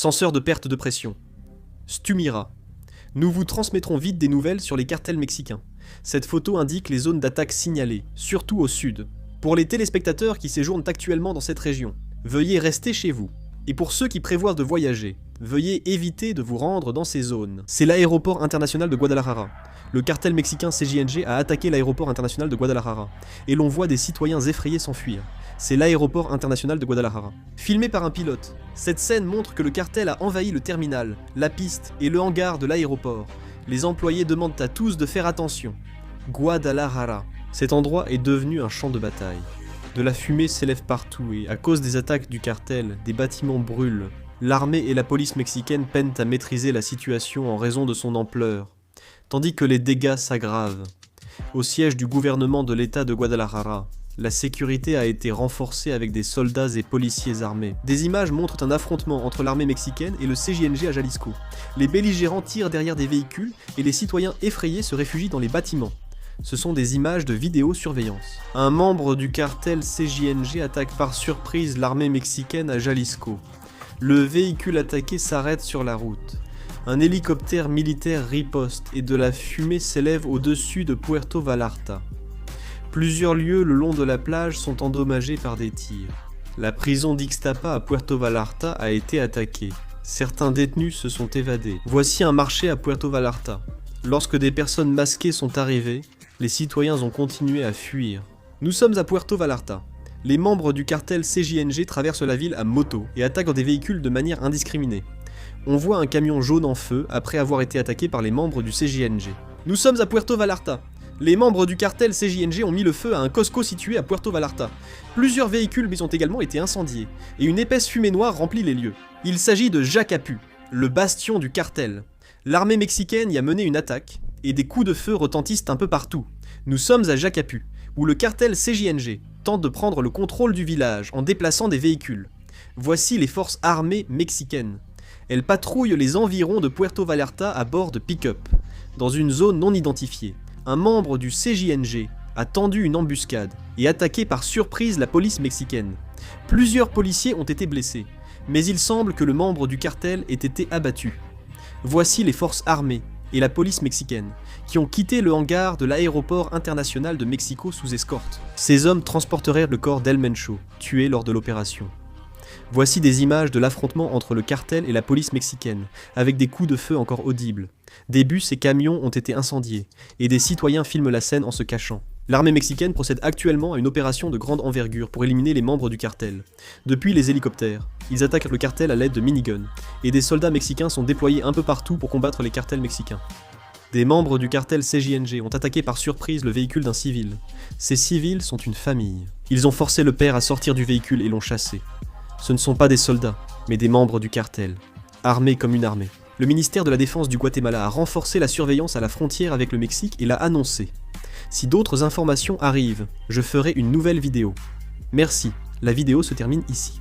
Senseur de perte de pression. Stumira. Nous vous transmettrons vite des nouvelles sur les cartels mexicains. Cette photo indique les zones d'attaque signalées, surtout au sud. Pour les téléspectateurs qui séjournent actuellement dans cette région, veuillez rester chez vous. Et pour ceux qui prévoient de voyager, veuillez éviter de vous rendre dans ces zones. C'est l'aéroport international de Guadalajara. Le cartel mexicain CJNG a attaqué l'aéroport international de Guadalajara, et l'on voit des citoyens effrayés s'enfuir. C'est l'aéroport international de Guadalajara. Filmé par un pilote, cette scène montre que le cartel a envahi le terminal, la piste et le hangar de l'aéroport. Les employés demandent à tous de faire attention. Guadalajara. Cet endroit est devenu un champ de bataille. De la fumée s'élève partout et, à cause des attaques du cartel, des bâtiments brûlent. L'armée et la police mexicaine peinent à maîtriser la situation en raison de son ampleur, tandis que les dégâts s'aggravent. Au siège du gouvernement de l'État de Guadalajara, la sécurité a été renforcée avec des soldats et policiers armés. Des images montrent un affrontement entre l'armée mexicaine et le CJNG à Jalisco. Les belligérants tirent derrière des véhicules et les citoyens effrayés se réfugient dans les bâtiments. Ce sont des images de vidéosurveillance. Un membre du cartel CJNG attaque par surprise l'armée mexicaine à Jalisco. Le véhicule attaqué s'arrête sur la route. Un hélicoptère militaire riposte et de la fumée s'élève au-dessus de Puerto Vallarta. Plusieurs lieux le long de la plage sont endommagés par des tirs. La prison d'Ixtapa à Puerto Vallarta a été attaquée. Certains détenus se sont évadés. Voici un marché à Puerto Vallarta. Lorsque des personnes masquées sont arrivées, les citoyens ont continué à fuir. Nous sommes à Puerto Vallarta. Les membres du cartel CJNG traversent la ville à moto et attaquent des véhicules de manière indiscriminée. On voit un camion jaune en feu après avoir été attaqué par les membres du CJNG. Nous sommes à Puerto Vallarta. Les membres du cartel CJNG ont mis le feu à un Costco situé à Puerto Vallarta. Plusieurs véhicules ont également été incendiés, et une épaisse fumée noire remplit les lieux. Il s'agit de Jacapu, le bastion du cartel. L'armée mexicaine y a mené une attaque, et des coups de feu retentissent un peu partout. Nous sommes à Jacapu, où le cartel CJNG tente de prendre le contrôle du village en déplaçant des véhicules. Voici les forces armées mexicaines. Elles patrouillent les environs de Puerto Vallarta à bord de pick-up, dans une zone non identifiée. Un membre du CJNG a tendu une embuscade et attaqué par surprise la police mexicaine. Plusieurs policiers ont été blessés, mais il semble que le membre du cartel ait été abattu. Voici les forces armées et la police mexicaine qui ont quitté le hangar de l'aéroport international de Mexico sous escorte. Ces hommes transporteraient le corps d'El Mencho, tué lors de l'opération. Voici des images de l'affrontement entre le cartel et la police mexicaine, avec des coups de feu encore audibles. Des bus et camions ont été incendiés, et des citoyens filment la scène en se cachant. L'armée mexicaine procède actuellement à une opération de grande envergure pour éliminer les membres du cartel. Depuis les hélicoptères, ils attaquent le cartel à l'aide de miniguns, et des soldats mexicains sont déployés un peu partout pour combattre les cartels mexicains. Des membres du cartel CJNG ont attaqué par surprise le véhicule d'un civil. Ces civils sont une famille. Ils ont forcé le père à sortir du véhicule et l'ont chassé. Ce ne sont pas des soldats, mais des membres du cartel, armés comme une armée. Le ministère de la Défense du Guatemala a renforcé la surveillance à la frontière avec le Mexique et l'a annoncé. Si d'autres informations arrivent, je ferai une nouvelle vidéo. Merci, la vidéo se termine ici.